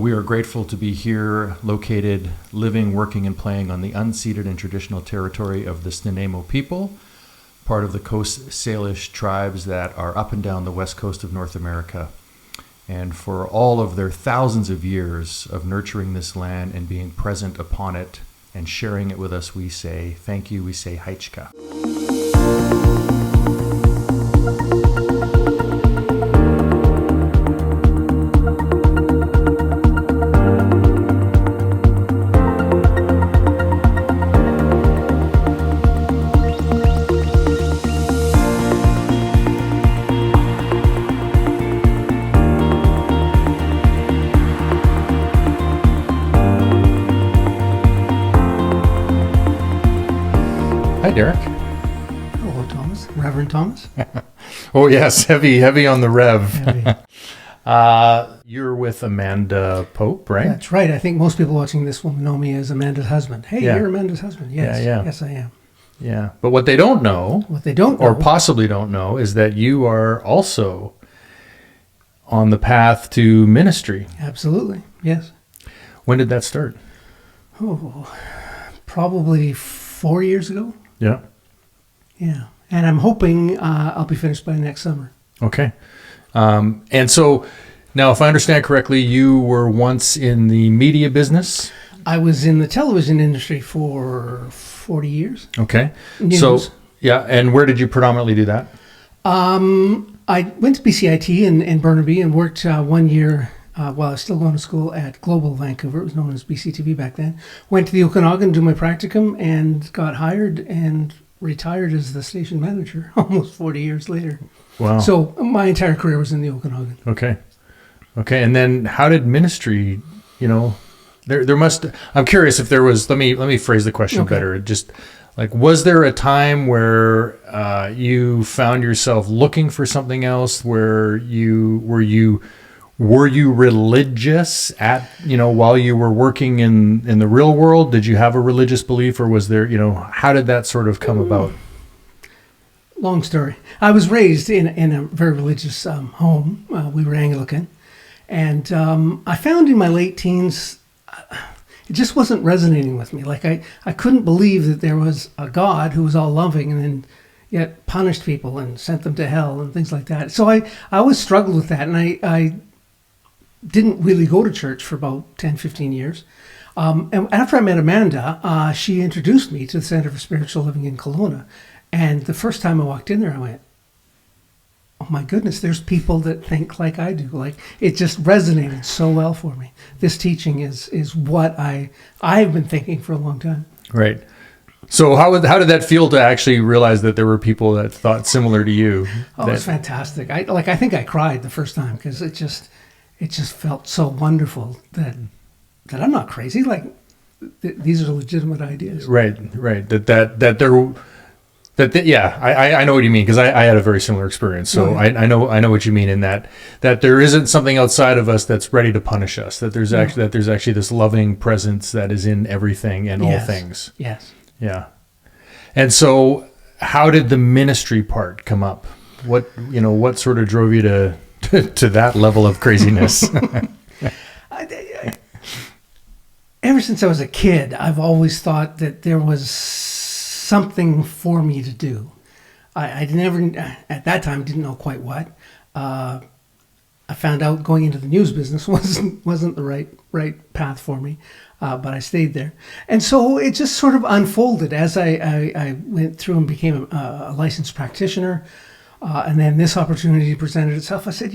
We are grateful to be here, located, living, working, and playing on the unceded and traditional territory of the Snuneymuxw people, part of the Coast Salish tribes that are up and down the west coast of North America. And for all of their thousands of years of nurturing this land and being present upon it and sharing it with us, we say thank you, we say Hinchliffe. Hi, Derek. Hello, Thomas. Reverend Thomas. Oh, yes. Heavy on the rev. Heavy. You're with Amanda Pope, right? That's right. I think most people watching this will know me as Amanda's husband. Hey, Yeah. you're Amanda's husband. Yes. Yeah. Yes, I am. Yeah. But what they don't know, What they don't know. or possibly don't know, is that you are also on the path to ministry. Absolutely. Yes. When did that start? Oh, probably 4 years ago. Yeah. Yeah. And I'm hoping I'll be finished by next summer. Okay. And so now, if I understand correctly, you were once in the media business. I was in the television industry for 40 years. Okay. News. So, yeah. And where did you predominantly do that? I went to BCIT in Burnaby and worked 1 year while I was still going to school at Global Vancouver. It was known as BCTV back then. Went to the Okanagan to do my practicum and got hired and retired as the station manager almost 40 years later. Wow. So my entire career was in the Okanagan. Okay. Okay. And then how did ministry, there must, I'm curious if there was, let me phrase the question better. Just like, was there a time where you found yourself looking for something else where were you religious while you were working in the real world? Did you have a religious belief, or was there, how did that sort of come about? Long story. I was raised in a very religious home. We were Anglican. And I found in my late teens, it just wasn't resonating with me. Like I couldn't believe that there was a God who was all loving and then yet punished people and sent them to hell and things like that. So I always struggled with that. And I didn't really go to church for about 10, 15 years. And after I met Amanda, she introduced me to the Center for Spiritual Living in Kelowna. And the first time I walked in there, I went, oh my goodness, there's people that think like I do. Like, it just resonated so well for me. This teaching is what I've been thinking for a long time. Right. So how did that feel to actually realize that there were people that thought similar to you? Oh, it was fantastic. I think I cried the first time because it just felt so wonderful that I'm not crazy. Like, these are legitimate ideas. Right. I know what you mean, because I had a very similar experience. So I know what you mean in that there isn't something outside of us that's ready to punish us. That there's actually this loving presence that is in everything and all things. Yes. Yeah. And so, how did the ministry part come up? What sort of drove you to that level of craziness? Ever since I was a kid, I've always thought that there was something for me to do. I never, at that time, didn't know quite what. I found out going into the news business wasn't the right path for me, but I stayed there. And so it just sort of unfolded as I went through and became a licensed practitioner. And then this opportunity presented itself. I said,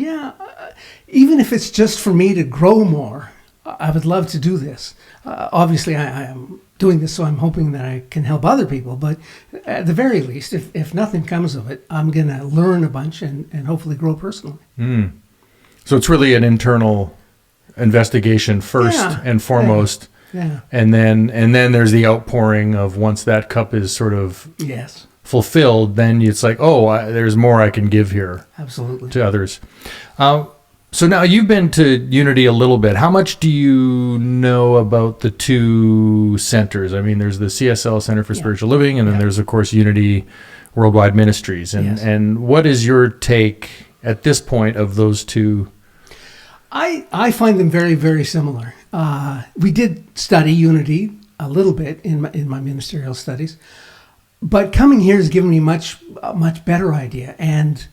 even if it's just for me to grow more, I would love to do this. Obviously, I am doing this, so I'm hoping that I can help other people. But at the very least, if nothing comes of it, I'm going to learn a bunch and hopefully grow personally. Mm. So it's really an internal investigation first and foremost. Yeah. And then there's the outpouring of, once that cup is sort of fulfilled, then it's like, there's more I can give here. Absolutely. To others. So now you've been to Unity a little bit. How much do you know about the two centers? I mean, there's the CSL Center for Spiritual Living, and then there's, of course, Unity Worldwide Ministries. And what is your take at this point of those two I find them very, very similar. We did study unity a little bit in my ministerial studies, but coming here has given me a much better idea. And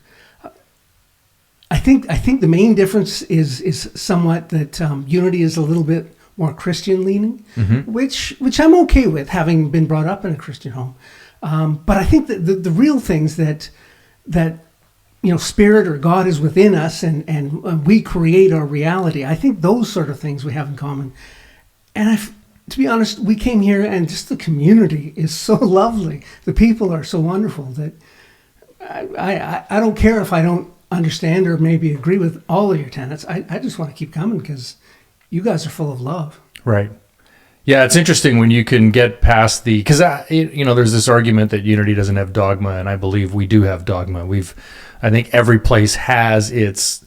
I think the main difference is somewhat that unity is a little bit more Christian leaning, which I'm okay with, having been brought up in a Christian home. But I think that the real things that Spirit or God is within us, and we create our reality. I think those sort of things we have in common. And to be honest, we came here and just the community is so lovely. The people are so wonderful that I don't care if I don't understand or maybe agree with all of your tenets. I just want to keep coming because you guys are full of love. Right. Yeah, it's interesting when you can get past because there's this argument that unity doesn't have dogma, and I believe we do have dogma. I think every place has its,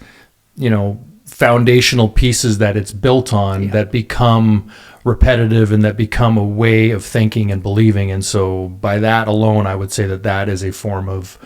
foundational pieces that it's built on that become repetitive and that become a way of thinking and believing. And so by that alone, I would say that is a form of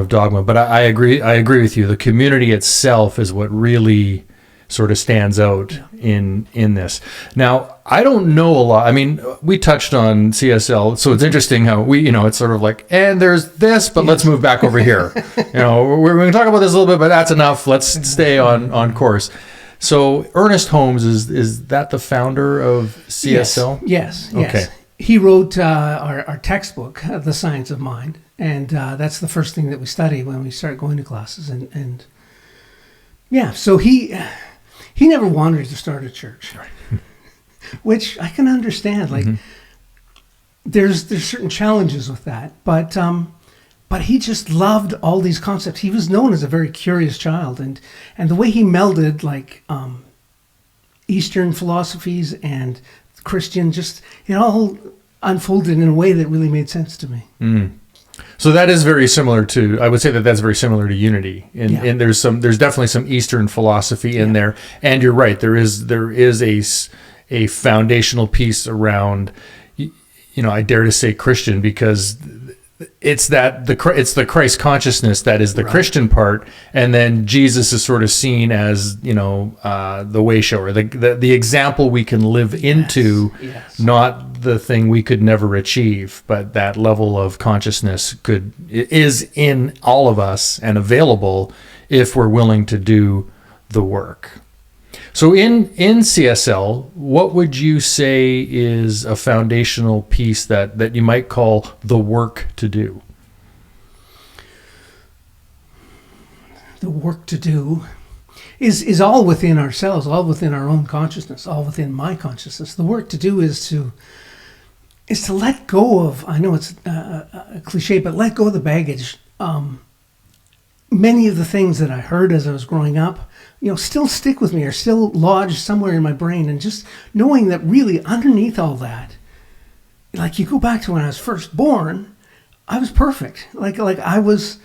dogma. But I agree with you. The community itself is what really sort of stands out in this. Now, I don't know a lot. I mean, we touched on CSL, so it's interesting how it's sort of like, and there's this, but let's move back over here. We're going to talk about this a little bit, but that's enough. Let's stay on course. So Ernest Holmes, is that the founder of CSL? Yes. Okay. He wrote our textbook, The Science of Mind, and that's the first thing that we study when we start going to classes. And so he never wanted to start a church, which I can understand. Like, there's certain challenges with that, but he just loved all these concepts. He was known as a very curious child, and the way he melded Eastern philosophies and Christian, it all unfolded in a way that really made sense to me. So that is very similar to, I would say that's very similar to unity. And there's definitely some Eastern philosophy in there. And you're right, there is a foundational piece around, I dare to say Christian, because it's the Christ consciousness that is the Christian part, and then Jesus is sort of seen as the way shower, the example we can live into, not the thing we could never achieve, but that level of consciousness is in all of us and available if we're willing to do the work. So in CSL, what would you say is a foundational piece that you might call the work to do? The work to do is all within ourselves, all within our own consciousness, all within my consciousness. The work to do is to let go of, I know it's a cliche, but let go of the baggage. Many of the things that I heard as I was growing up, still stick with me or still lodge somewhere in my brain. And just knowing that really underneath all that, like you go back to when I was first born, I was perfect. Like I was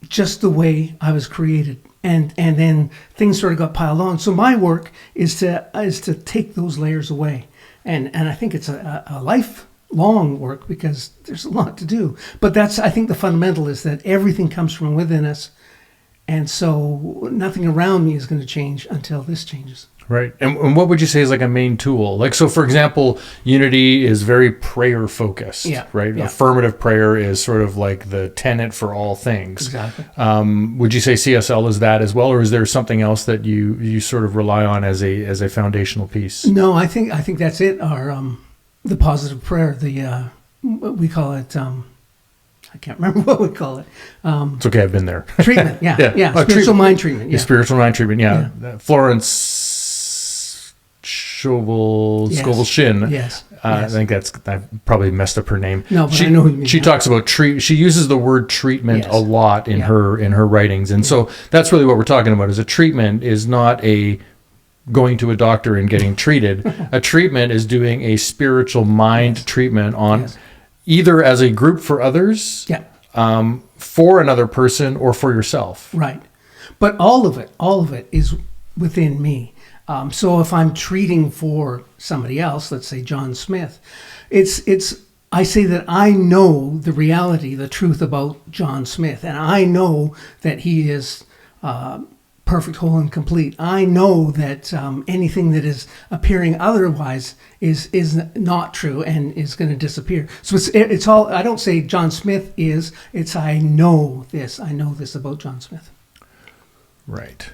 just the way I was created. And then things sort of got piled on. So my work is to take those layers away. And I think it's a lifelong work because there's a lot to do. But I think the fundamental is that everything comes from within us. And so nothing around me is going to change until this changes. Right. And what would you say is like a main tool? Like, so for example, unity is very prayer focused, right? Yeah. Affirmative prayer is sort of like the tenet for all things. Exactly. Would you say CSL is that as well, or is there something else that you sort of rely on as a foundational piece? No, I think that's it. The positive prayer, we call it, I can't remember what we call it. It's okay, I've been there. Treatment, yeah. Spiritual mind treatment. Yeah. Spiritual mind treatment, yeah. Florence Scovel Shin. Yes. I think I probably messed up her name. No, but I know who you mean. She talks about she uses the word treatment a lot in her writings. And so that's really what we're talking about, is a treatment is not a going to a doctor and getting treated. A treatment is doing a spiritual mind treatment on either as a group for others, for another person, or for yourself. Right. But all of it is within me. So if I'm treating for somebody else, let's say John Smith, I say that I know the reality, the truth about John Smith, and I know that he is perfect, whole, and complete. I know that anything that is appearing otherwise is not true and is going to disappear. So it's all. I don't say John Smith is. It's I know this. I know this about John Smith. Right.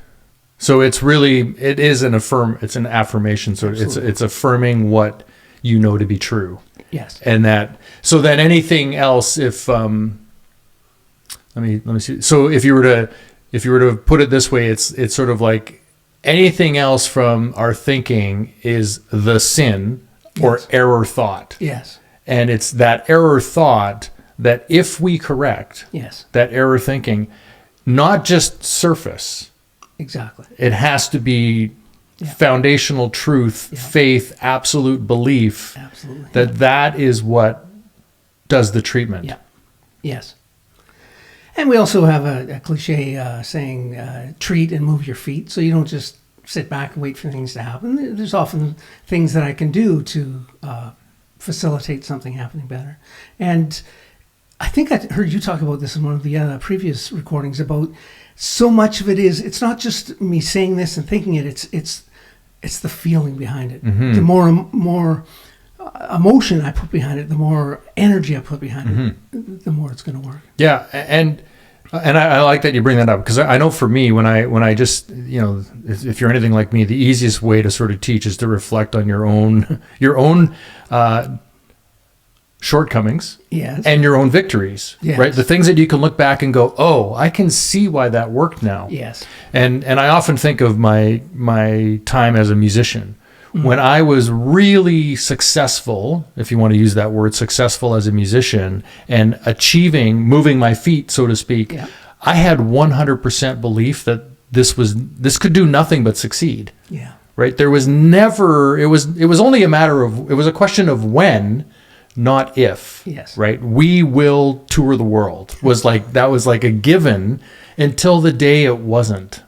So it's an affirmation. So Absolutely. it's affirming what you know to be true. Yes. And so then anything else, if let me see. So if you were to put it this way, it's sort of like anything else from our thinking is the sin or Yes. error thought. Yes. And it's that error thought that if we correct Yes. that error thinking, not just surface, Exactly. it has to be Yeah. foundational truth, Yeah. faith, absolute belief. Absolutely. That is what does the treatment. Yeah. Yes. And we also have a cliche saying, treat and move your feet. So you don't just sit back and wait for things to happen. There's often things that I can do to facilitate something happening better. And I think I heard you talk about this in one of the previous recordings about so much of it it's not just me saying this and thinking it, it's the feeling behind it. Mm-hmm. The more emotion I put behind it, the more energy I put behind it, the more it's going to work. Yeah, and I like that you bring that up, because I know for me, when I just, if you're anything like me, the easiest way to sort of teach is to reflect on your own shortcomings, Yes. and your own victories, Yes. right? The things that you can look back and go, oh, I can see why that worked now. Yes. And I often think of my time as a musician. Mm-hmm. When I was really successful, if you want to use that word, successful as a musician, and moving my feet, so to speak, Yeah. I had 100% belief that this could do nothing but succeed. Yeah. Right? There was never, it was only a question of when, not if. Yes. Right? We will tour the world that was like a given until the day it wasn't.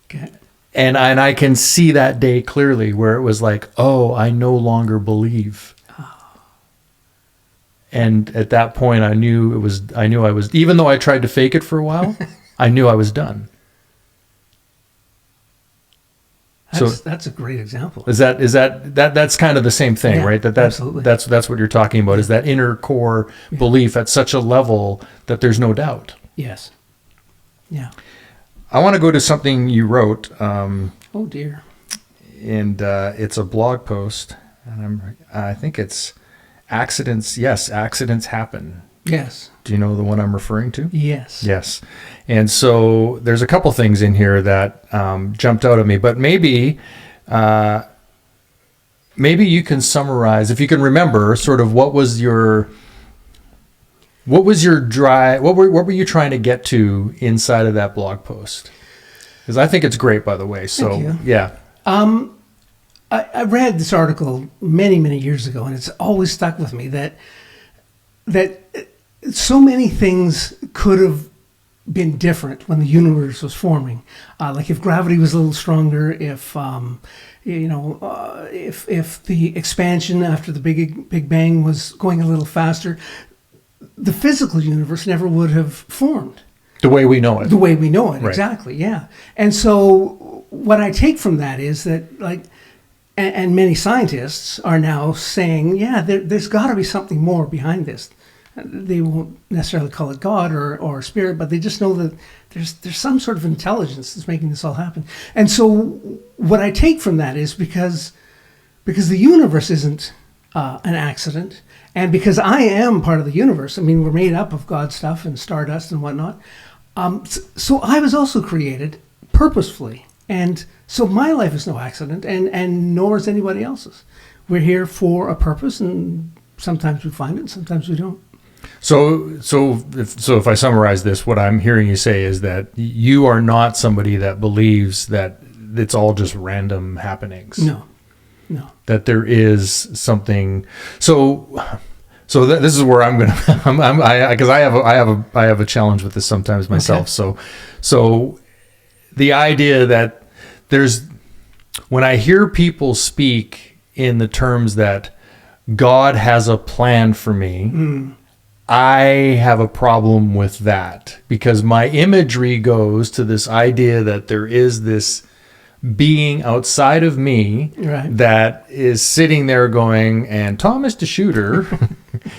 Okay. And I can see that day clearly, where it was like, oh, I no longer believe. And at that point, I knew I was, even though I tried to fake it for a while, I knew I was done. That's a great example. That's kind of the same thing, Yeah, right? absolutely. That's what you're talking about, is that inner core belief at such a level that there's no doubt. Yes. Yeah. I want to go to something you wrote. Oh dear. And it's a blog post, and I think it's accidents. Yes, accidents happen. Yes. Do you know the one I'm referring to? Yes. Yes. And so there's a couple things in here that jumped out at me, but maybe you can summarize, if you can remember, sort of what was your drive? What were you trying to get to inside of that blog post? Because I think it's great, by the way. So Thank you. yeah. I read this article many, many years ago, and it's always stuck with me that so many things could have been different when the universe was forming. Like if gravity was a little stronger, if the expansion after the Big Bang was going a little faster, the physical universe never would have formed. The way we know it. The way we know it, Right. exactly, yeah. And so what I take from that is that, and many scientists are now saying, yeah, there's got to be something more behind this. They won't necessarily call it God or spirit, but they just know that there's some sort of intelligence that's making this all happen. And so what I take from that is because the universe isn't an accident, and because I am part of the universe. I mean, we're made up of God stuff and stardust and whatnot. So I was also created purposefully. And so my life is no accident, and nor is anybody else's. We're here for a purpose, and sometimes we find it, sometimes we don't. So if I summarize this, what I'm hearing you say is that you are not somebody that believes that it's all just random happenings. No. That there is something. So this is where I'm gonna. Because I have a challenge with this sometimes myself. Okay. So the idea that when I hear people speak in the terms that God has a plan for me, I have a problem with that because my imagery goes to this idea that there is this being outside of me that is sitting there going, and Thomas DeShooter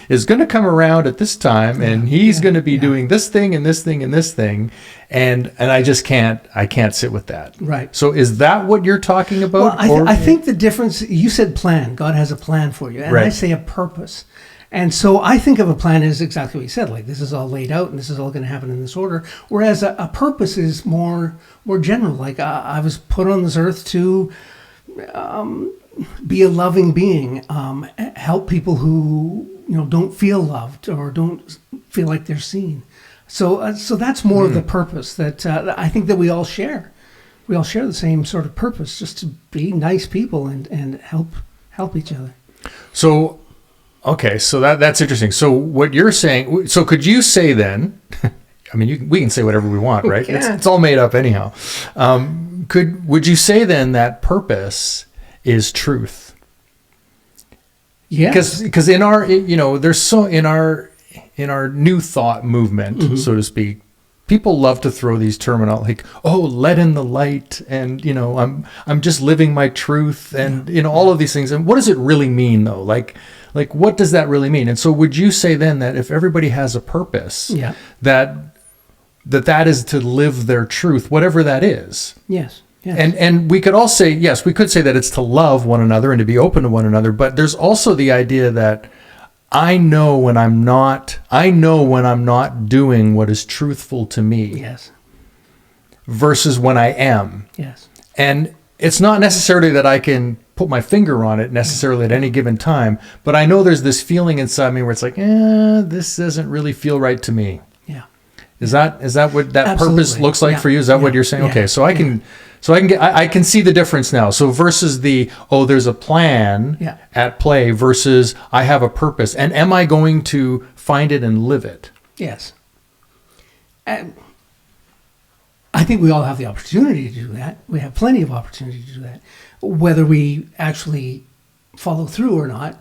is going to come around at this time, and he's going to be doing this thing and this thing and this thing, and I just can't sit with that. Right. So is that what you're talking about? Well, I think the difference, you said plan. God has a plan for you, and I say a purpose. And so I think of a plan as exactly what you said, like this is all laid out and this is all going to happen in this order. Whereas a purpose is more general. Like I was put on this earth to be a loving being, help people who don't feel loved or don't feel like they're seen. So that's more of the purpose that I think that we all share. We all share the same sort of purpose, just to be nice people and help each other. So. Okay, so that's interesting. So what you're saying, so could you say then, I mean, we can say whatever we want, right? It's all made up anyhow. Would you say then that purpose is truth? Yes. Because in our, there's so in our new thought movement, so to speak, people love to throw these terminal like, oh, let in the light, and I'm just living my truth, and all of these things. And what does it really mean though? Like what does that really mean? And so would you say then that if everybody has a purpose, that is to live their truth, whatever that is? Yes. And we could all say, yes, we could say that it's to love one another and to be open to one another, but there's also the idea that I know when I'm not doing what is truthful to me. Yes. Versus when I am. Yes. And it's not necessarily that I can put my finger on it necessarily at any given time, but I know there's this feeling inside me where it's like, this doesn't really feel right to me. Yeah. Is that what that Absolutely. purpose looks like for you? Is that what you're saying? Yeah. Okay, so I can see the difference now. So versus there's a plan at play versus I have a purpose, and am I going to find it and live it? Yes. And I think we all have the opportunity to do that. We have plenty of opportunity to do that. Whether we actually follow through or not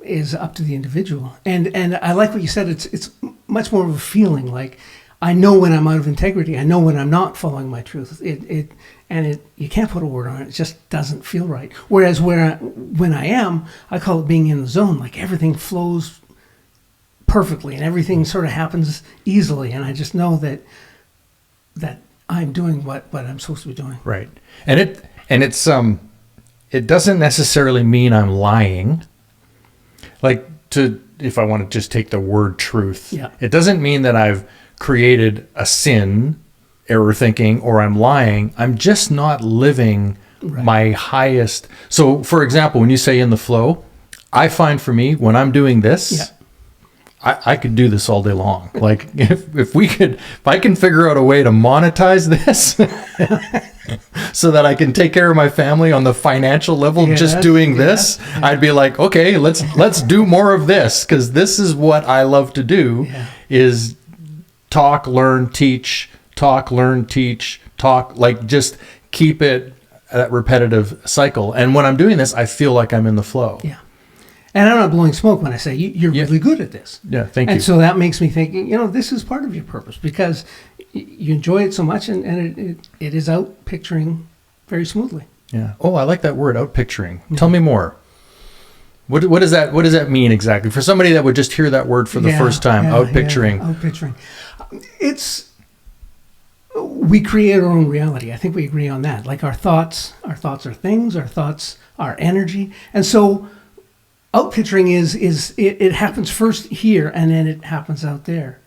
is up to the individual. And I like what you said. It's much more of a feeling. Like I know when I'm out of integrity. I know when I'm not following my truth. You can't put a word on it. It just doesn't feel right. Whereas when I am, I call it being in the zone. Like everything flows perfectly and everything sort of happens easily. And I just know that I'm doing what I'm supposed to be doing. Right. And it doesn't necessarily mean I'm lying. Like if I want to just take the word truth, it doesn't mean that I've created a sin, error thinking, or I'm lying. I'm just not living my highest. So for example, when you say in the flow, I find for me, when I'm doing this, I could do this all day long. Like if I can figure out a way to monetize this so that I can take care of my family on the financial level, just doing this, I'd be like, okay, let's do more of this. Cause this is what I love to do is talk, learn, teach, like just keep it that repetitive cycle. And when I'm doing this, I feel like I'm in the flow. Yeah. And I'm not blowing smoke when I say you're really good at this. Yeah, thank you. And so that makes me think, this is part of your purpose because you enjoy it so much and it is out picturing very smoothly. Yeah. Oh, I like that word, out picturing. Tell me more. What does that mean exactly? For somebody that would just hear that word for the first time, out picturing. Out picturing. We create our own reality. I think we agree on that. Like our thoughts are things, our thoughts are energy. And so out picturing is it happens first here and then it happens out there.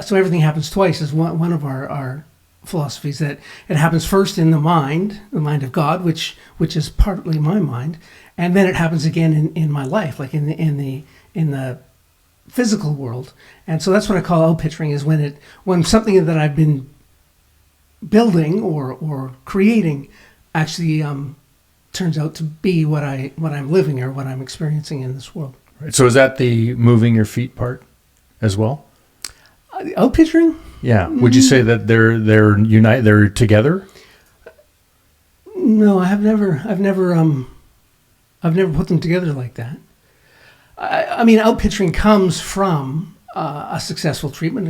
So everything happens twice is one of our philosophies, that it happens first in the mind of God, which is partly my mind, and then it happens again in my life, like in the physical world. And so that's what I call out picturing, is when something that I've been building or creating actually turns out to be what I'm living or what I'm experiencing in this world. Right. So is that the moving your feet part as well? Out picturing? Yeah. Would you say that they're together? No, I've never put them together like that. I mean, outpicturing comes from a successful treatment,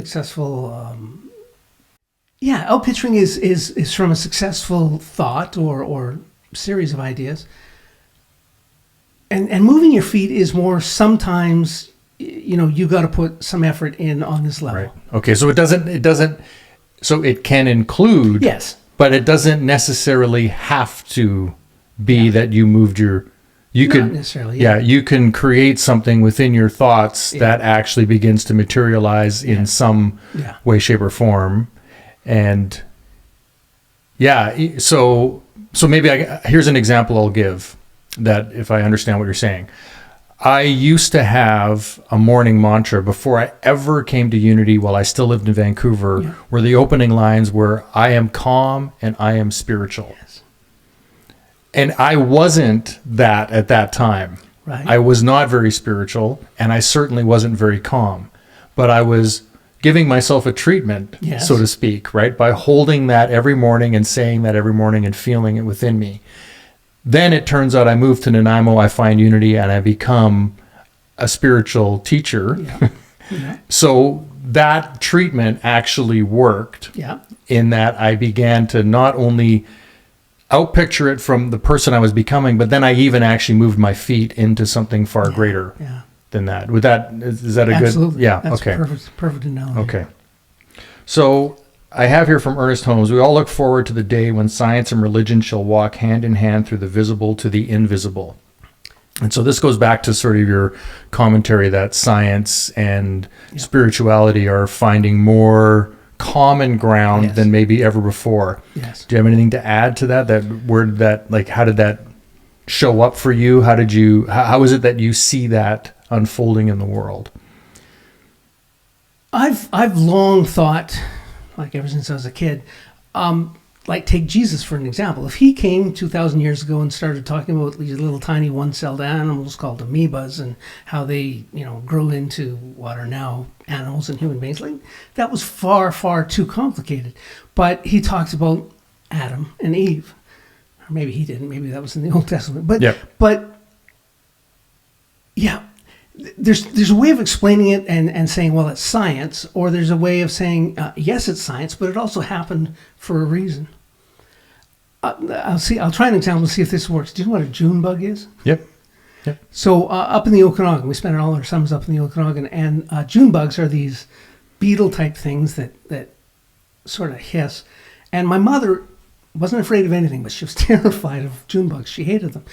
outpicturing is from a successful thought or series of ideas. And moving your feet is more sometimes, you got to put some effort in on this level. Right. Okay. So so it can include, yes, but it doesn't necessarily have to be that you moved Not necessarily. You can create something within your thoughts that actually begins to materialize in some way, shape, or form. And so maybe here's an example I'll give that if I understand what you're saying. I used to have a morning mantra before I ever came to Unity while I still lived in Vancouver, where the opening lines were, I am calm and I am spiritual. Yes. And I wasn't that at that time. Right. I was not very spiritual, and I certainly wasn't very calm. But I was giving myself a treatment, so to speak, right? By holding that every morning and saying that every morning and feeling it within me. Then it turns out I move to Nanaimo, I find Unity, and I become a spiritual teacher. So that treatment actually worked in that I began to not only outpicture it from the person I was becoming, but then I even actually moved my feet into something far greater than that. Is that a Absolutely. good? Yeah. That's okay. Perfect analogy. Okay. So I have here from Ernest Holmes, we all look forward to the day when science and religion shall walk hand in hand through the visible to the invisible. And so this goes back to sort of your commentary that science and spirituality are finding more common ground than maybe ever before. Yes. Do you have anything to add to that? How did that show up for you? How is it that you see that unfolding in the world? I've long thought, like ever since I was a kid, like take Jesus for an example. If he came 2,000 years ago and started talking about these little tiny one-celled animals called amoebas and how they, grow into what are now animals and human beings, like that was far, far too complicated. But he talks about Adam and Eve. Or maybe he didn't. Maybe that was in the Old Testament. But there's a way of explaining it and saying, well, it's science, or there's a way of saying, yes, it's science, but it also happened for a reason. I'll try an example to see if this works. Do you know what a June bug is? Yep. So up in the Okanagan, we spent all our summers up in the Okanagan, and June bugs are these beetle-type things that sort of hiss. And my mother wasn't afraid of anything, but she was terrified of June bugs. She hated them.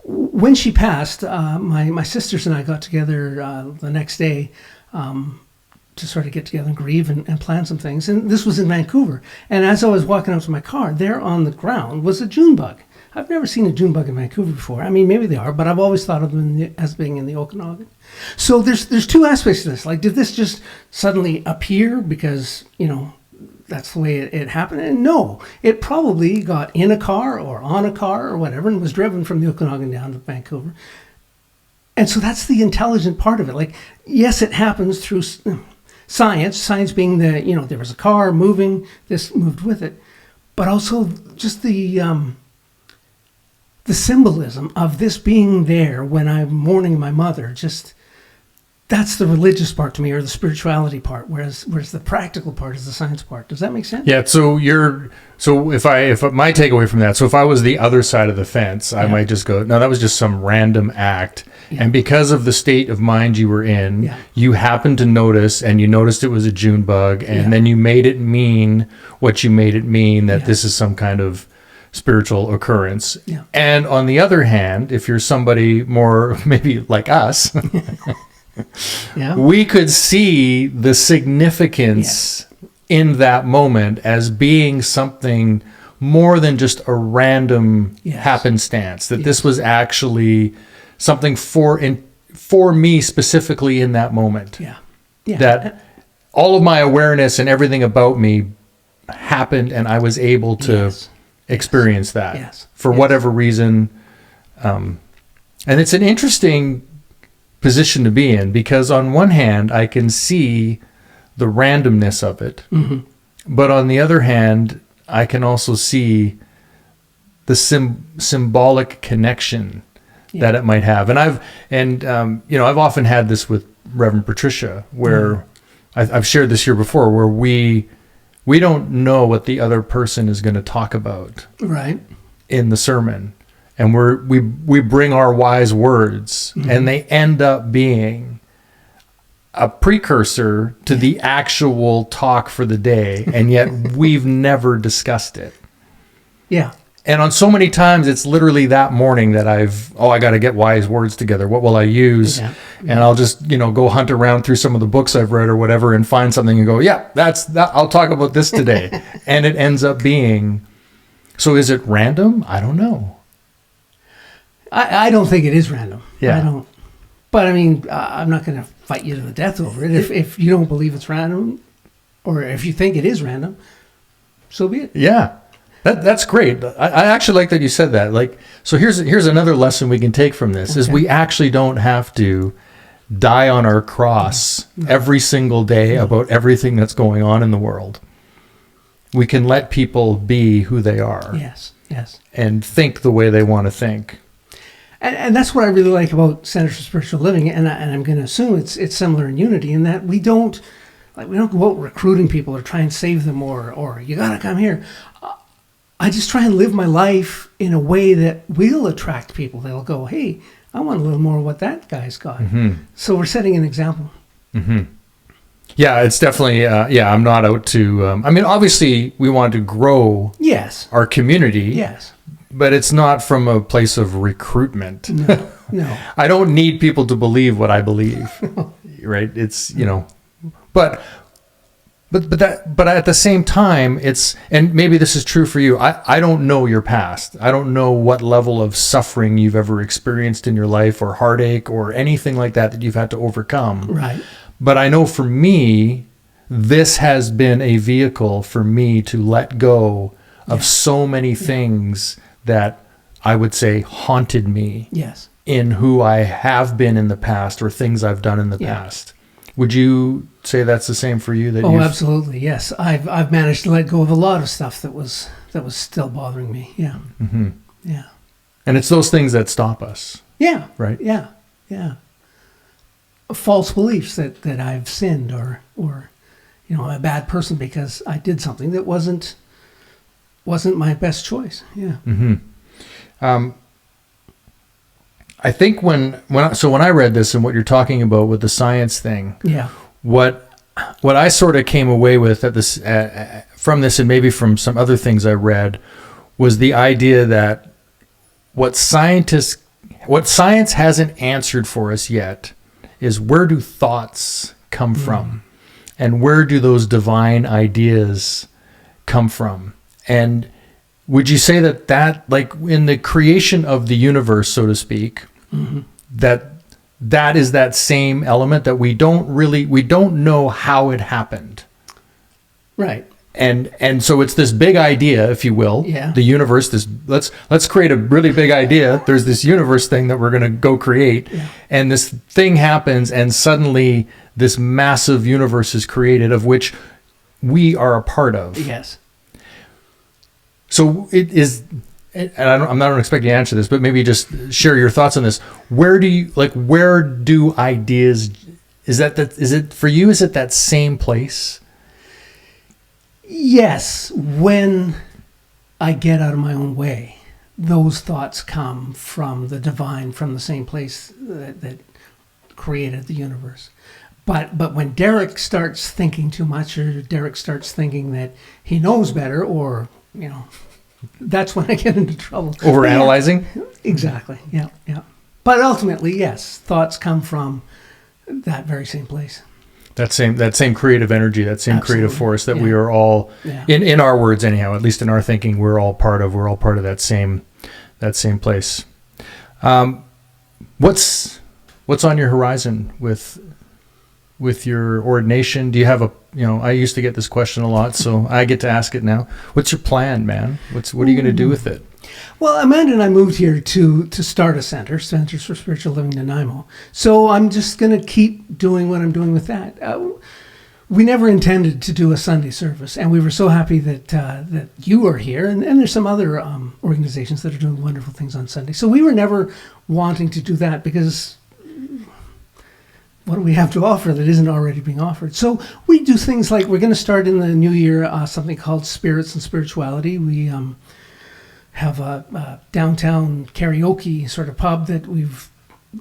When she passed, my sisters and I got together the next day to sort of get together and grieve and plan some things. And this was in Vancouver. And as I was walking out to my car, there on the ground was a June bug. I've never seen a June bug in Vancouver before. I mean, maybe they are, but I've always thought of them as being in the Okanagan. So there's two aspects to this. Like, did this just suddenly appear because, that's the way it happened? And no, it probably got in a car or on a car or whatever and was driven from the Okanagan down to Vancouver. And so that's the intelligent part of it. Like, yes, it happens through science being there was a car moving, this moved with it, but also just the symbolism of this being there when I'm mourning my mother, that's the religious part to me, or the spirituality part, whereas the practical part is the science part. Does that make sense? Yeah. So if my takeaway from that, so if I was the other side of the fence, I might just go, no, that was just some random act. Yeah. And because of the state of mind you were in, you happened to notice, and you noticed it was a June bug, and then you made it mean what you made it mean, that this is some kind of spiritual occurrence. Yeah. And on the other hand, if you're somebody more maybe like us, we could see the significance in that moment as being something more than just a random happenstance, that this was actually something for me specifically in that moment. That all of my awareness and everything about me happened, and I was able to experience that for whatever reason. And it's an interesting position to be in, because on one hand I can see the randomness of it, but on the other hand I can also see the symbolic connection that it might have. And I've often had this with Reverend Patricia, where I've shared this here before, where we don't know what the other person is going to talk about right in the sermon, and we bring our wise words, and they end up being a precursor to the actual talk for the day, and yet we've never discussed it. Yeah. And on so many times, it's literally that morning that I got to get wise words together. What will I use? Yeah. And I'll just, go hunt around through some of the books I've read or whatever and find something and go, yeah, that's that. I'll talk about this today. And it ends up being, so is it random? I don't know. I don't think it is random. Yeah. I don't. But I mean, I'm not going to fight you to the death over it. If you don't believe it's random, or if you think it is random, so be it. Yeah. That's great. I actually like that you said that. Like, so here's another lesson we can take from this is we actually don't have to die on our cross every single day about everything that's going on in the world. We can let people be who they are. Yes. And think the way they want to think. And that's what I really like about Centers for Spiritual Living, and I'm going to assume it's similar in Unity in that we don't go out recruiting people or try and save them or you got to come here. I just try and live my life in a way that will attract people. They'll go, hey, I want a little more of what that guy's got. Mm-hmm. So we're setting an example. Mm-hmm. Yeah, it's definitely, I'm not out to, obviously we want to grow our community. Yes. But it's not from a place of recruitment. No. I don't need people to believe what I believe, right? It's, but at the same time, and maybe this is true for you. I don't know your past. I don't know what level of suffering you've ever experienced in your life or heartache or anything like that you've had to overcome. Right. But I know for me, this has been a vehicle for me to let go of so many things that I would say haunted me in who I have been in the past or things I've done in the past. Would you say that's the same for you? Absolutely, yes. I've managed to let go of a lot of stuff that was still bothering me. Yeah, yeah. And it's those things that stop us. Yeah, right. Yeah. False beliefs that I've sinned or I'm a bad person because I did something that wasn't my best choice. Yeah. Mm-hmm. I think when I read this and what you're talking about with the science thing, what I sort of came away with from this and maybe from some other things I read was the idea that what science hasn't answered for us yet is where do thoughts come from, and where do those divine ideas come from? And would you say that like in the creation of the universe, so to speak, that is that same element that we don't know how it happened. Right. And so it's this big idea, if you will, the universe, let's create a really big idea. There's this universe thing that we're going to go create. Yeah. And this thing happens and suddenly this massive universe is created of which we are a part of. Yes. So it is, and I'm not expecting you to answer this, but maybe just share your thoughts on this. Where do ideas, is it for you, is it that same place? Yes. When I get out of my own way, those thoughts come from the divine, from the same place that created the universe. But when Derek starts thinking too much, or Derek starts thinking that he knows better, or that's when I get into trouble. Overanalyzing? Yeah, exactly. Yeah. But ultimately, yes, thoughts come from that very same place. That same creative energy, that same creative force that we are all, in our words anyhow, at least in our thinking, we're all part of that same place. What's on your horizon with your ordination? Do you have I used to get this question a lot, so I get to ask it now. What's your plan, man? What are you going to do with it? Well, Amanda and I moved here to start a center, Centers for Spiritual Living Nanaimo. So I'm just going to keep doing what I'm doing with that. we never intended to do a Sunday service, and we were so happy that that you are here, and there's some other organizations that are doing wonderful things on Sunday. So we were never wanting to do that, because what do we have to offer that isn't already being offered? So we do things like, we're going to start in the new year something called Spirits and Spirituality. We have a downtown karaoke sort of pub that we've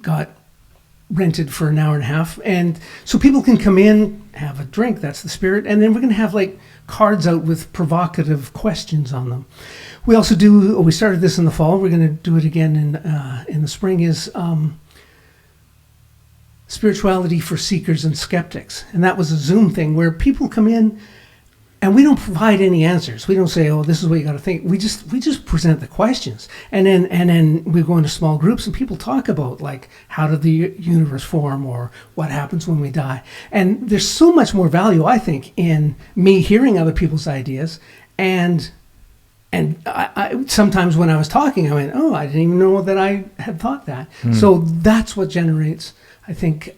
got rented for an hour and a half, and so people can come in, have a drink, that's the spirit, and then we're going to have like cards out with provocative questions on them. We also do, we started this in the fall, we're going to do it again in the spring, is Spirituality for Seekers and Skeptics. And that was a Zoom thing where people come in and we don't provide any answers. We don't say, oh, this is what you got to think. We just present the questions. And then we go into small groups and people talk about, like, how did the universe form, or what happens when we die. And there's so much more value, I think, in me hearing other people's ideas. And I sometimes when I was talking, I went, oh, I didn't even know that I had thought that. So that's what generates, I think,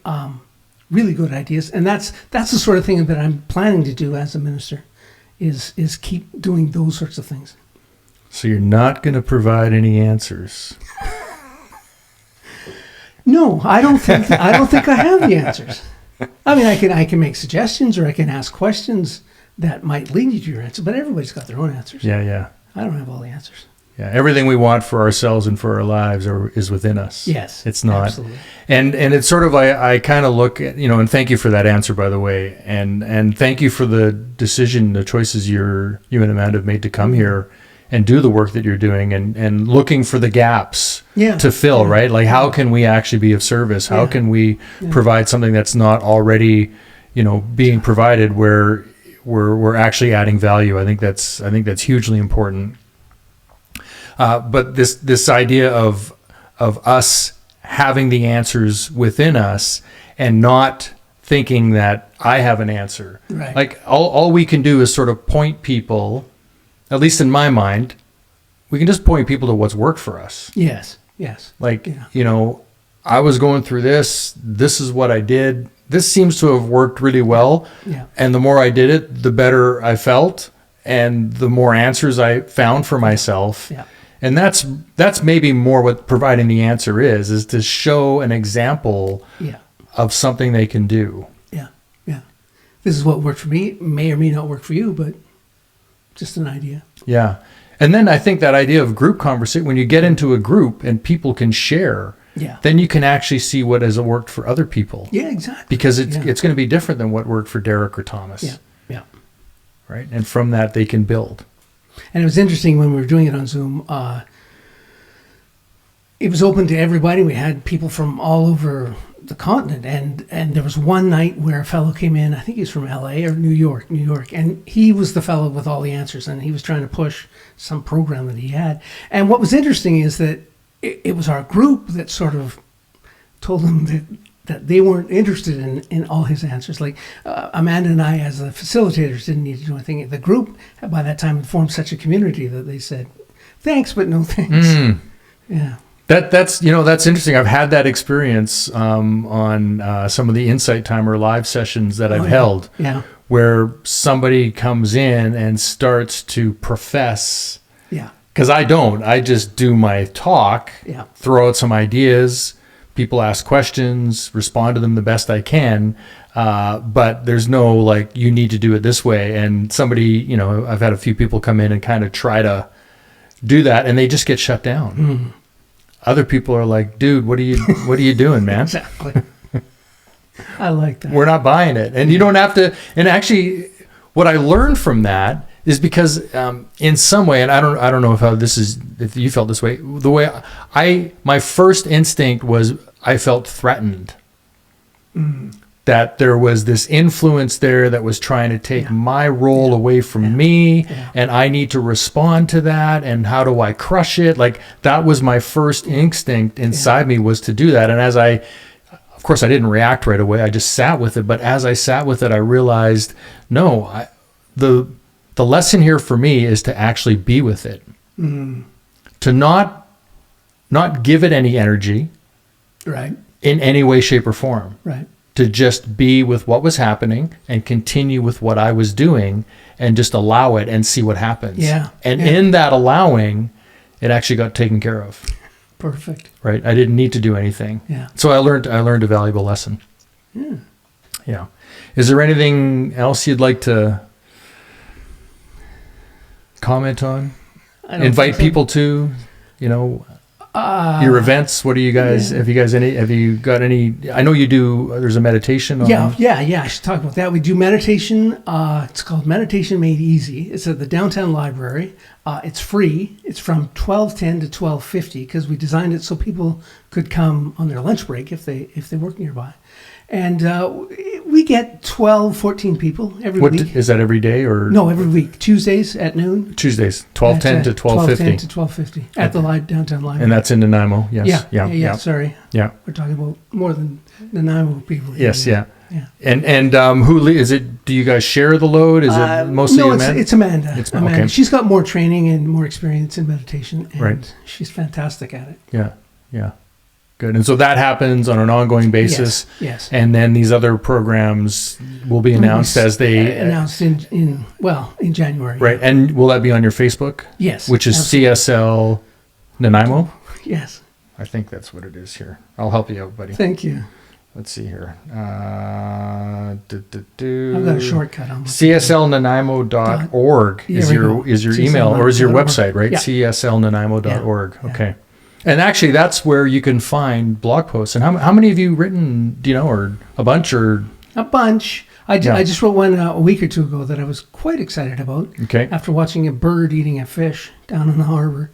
really good ideas. And that's the sort of thing that I'm planning to do as a minister, is keep doing those sorts of things. So you're not going to provide any answers? No, I don't think I have the answers. I mean, I can make suggestions, or I can ask questions that might lead you to your answer, but everybody's got their own answers. Yeah. I don't have all the answers. Yeah, everything we want for ourselves and for our lives is within us. Yes, it's not. Absolutely. And it's sort of, I kind of look at, and thank you for that answer, by the way, and thank you for the decision, the choices you and Amanda have made to come here and do the work that you're doing, and looking for the gaps to fill, right? Like, how can we actually be of service? How can we provide something that's not already, being provided, where we're actually adding value? I think that's hugely important. But this idea of us having the answers within us, and not thinking that I have an answer. Right. Like, all we can do is sort of point people, at least in my mind, we can just point people to what's worked for us. Yes. Like, I was going through this is what I did. This seems to have worked really well. Yeah. And the more I did it, the better I felt, and the more answers I found for myself. Yeah. And that's maybe more what providing the answer is to show an example of something they can do. Yeah. This is what worked for me. May or may not work for you, but just an idea. Yeah. And then I think that idea of group conversation, when you get into a group and people can share, then you can actually see what has worked for other people. Yeah, exactly. Because it's going to be different than what worked for Derek or Thomas. Yeah. Right? And from that, they can build. And it was interesting when we were doing it on Zoom. It was open to everybody. We had people from all over the continent, and there was one night where a fellow came in. I think he was from L.A. or New York, and he was the fellow with all the answers, and he was trying to push some program that he had. And what was interesting is that it was our group that sort of told him that they weren't interested in all his answers. Like Amanda and I, as the facilitators, didn't need to do anything. The group, by that time, had formed such a community that they said, thanks, but no thanks. Yeah. That's interesting. I've had that experience on some of the Insight Timer live sessions that I've held, where somebody comes in and starts to profess. Yeah. Because I just do my talk, throw out some ideas. People ask questions, respond to them the best I can, but there's no, like, you need to do it this way. And somebody, I've had a few people come in and kind of try to do that, and they just get shut down. Other people are like, dude, what are you doing, man? Exactly. I like that. We're not buying it. And you don't have to. And actually, what I learned from that is because in some way, and I don't know if you felt this way, the way my first instinct was, I felt threatened that there was this influence there that was trying to take my role away from me, and I need to respond to that, and how do I crush it? Like, that was my first instinct inside me, was to do that. And of course I didn't react right away, I just sat with it. But as I sat with it, I realized, no, the lesson here for me is to actually be with it, to not give it any energy, right, in any way, shape, or form, right, to just be with what was happening and continue with what I was doing and just allow it and see what happens. Yeah. And Yeah. in that allowing, it actually got taken care of. Perfect. Right? I didn't need to do anything. Yeah. So I learned a valuable lesson. Yeah. Yeah. Is there anything else you'd like to comment on? I don't Invite think so. people to, your events? What do you guys, yeah. have you got any, I know you do, there's a meditation on. Yeah. I should talk about that. We do meditation. It's called Meditation Made Easy. It's at the downtown library. It's free. It's from 12:10 to 12:50 because we designed it so people could come on their lunch break if they work nearby. And we get 12, 14 people every week. Is that every day or? No, every week. Tuesdays at noon. Tuesdays, 12:10 to 12:50. 12:10 to 12:50 at the downtown library. And that's in Nanaimo, yes. Yeah. Sorry. Yeah. We're talking about more than Nanaimo people. Yes, yeah. Yeah. And is it, do you guys share the load? Is it mostly no, Amanda? it's Amanda. It's Amanda. okay. She's got more training and more experience in meditation, and Right. she's fantastic at it. Yeah. Good. And so that happens on an ongoing basis. Yes. And then these other programs will be announced as they announced in January. right. And will that be on your Facebook? Yes. Which is absolutely. CSL Nanaimo? Yes. I think that's what it is here. I'll help you out, buddy. Thank you. Let's see here. I've got a shortcut on my CSLNanaimo.org is There we your go. email or is your CSLNanaimo.org. website, right? Yeah. CSLNanaimo.org. Yeah. Okay. And actually, that's where you can find blog posts. And how many have you written, do you know, or a bunch or? A bunch. I just wrote one a week or two ago that I was quite excited about. Okay. After watching a bird eating a fish down in the harbor.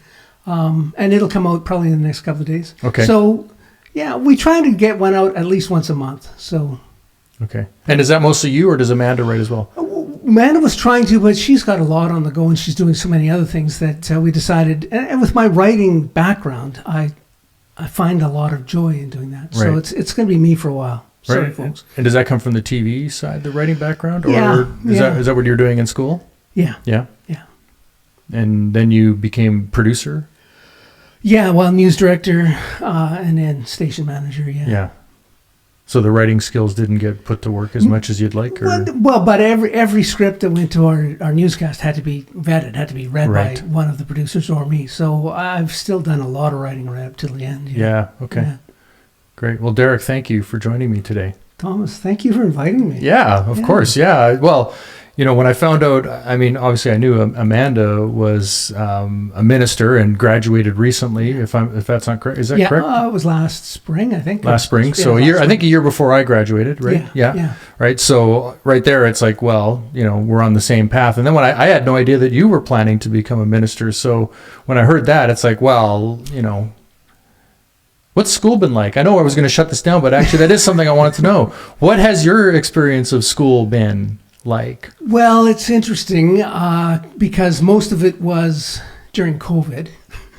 And it'll come out probably in the next couple of days. Okay. So, yeah, we try to get one out at least once a month. So, Okay. And is that mostly you or does Amanda write as well? Amanda was trying to, but she's got a lot on the go and she's doing so many other things that we decided. And with my writing background, I find a lot of joy in doing that. So Right. it's going to be me for a while. Sorry, Right. folks. And does that come from the TV side, the writing background? Or Yeah, is yeah. that what you're doing in school? Yeah. Yeah. Yeah. And then you became producer? Yeah, well, news director and then station manager, yeah. Yeah. So the writing skills didn't get put to work as much as you'd like? Or? Well, but every script that went to our newscast had to be vetted, had to be read Right. by one of the producers or me. So I've still done a lot of writing right up till the end. Yeah. Okay. Yeah. Great. Well, Derek, thank you for joining me today. Thomas, thank you for inviting me. Yeah, of Yeah. course. Yeah. Well, when I found out, I mean, obviously I knew Amanda was a minister and graduated recently. If that's not correct, is that correct? It was last spring, I think. Last spring. Yeah, So last I think a year before I graduated, right? Yeah. Right. So right there, it's like, well, we're on the same path. And then when I had no idea that you were planning to become a minister. So when I heard that, it's like, well, what's school been like? I know I was going to shut this down, but actually that is something I wanted to know. What has your experience of school been like? Well, it's interesting because most of it was during COVID.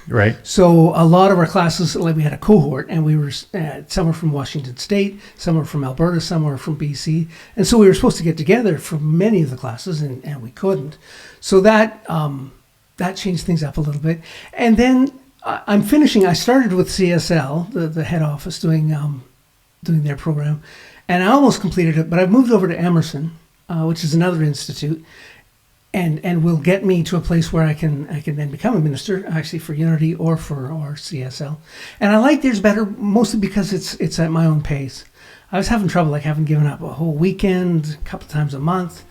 Right. So a lot of our classes, like we had a cohort, and we were some were from Washington State, some were from Alberta, some were from BC, and so we were supposed to get together for many of the classes, and we couldn't. So that changed things up a little bit. And then I'm finishing. I started with CSL, the head office, doing their program, and I almost completed it, but I've moved over to Emerson, which is another institute. And will get me to a place where I can then become a minister, actually for Unity or for CSL. And I like theirs better mostly because it's at my own pace. I was having trouble, like having given up a whole weekend, a couple times a month.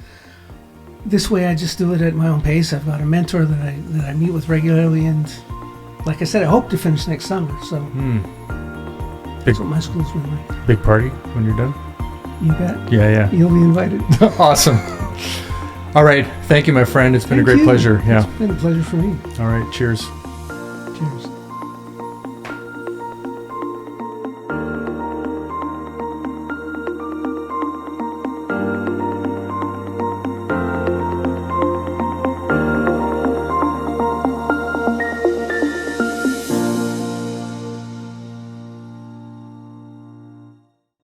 This way, I just do it at my own pace. I've got a mentor that I meet with regularly, and like I said, I hope to finish next summer. So that's what my school's been like. Big party when you're done? You bet. Yeah. You'll be invited. Awesome. All right. Thank you, my friend. It's been a great pleasure. Yeah. It's been a pleasure for me. All right. Cheers.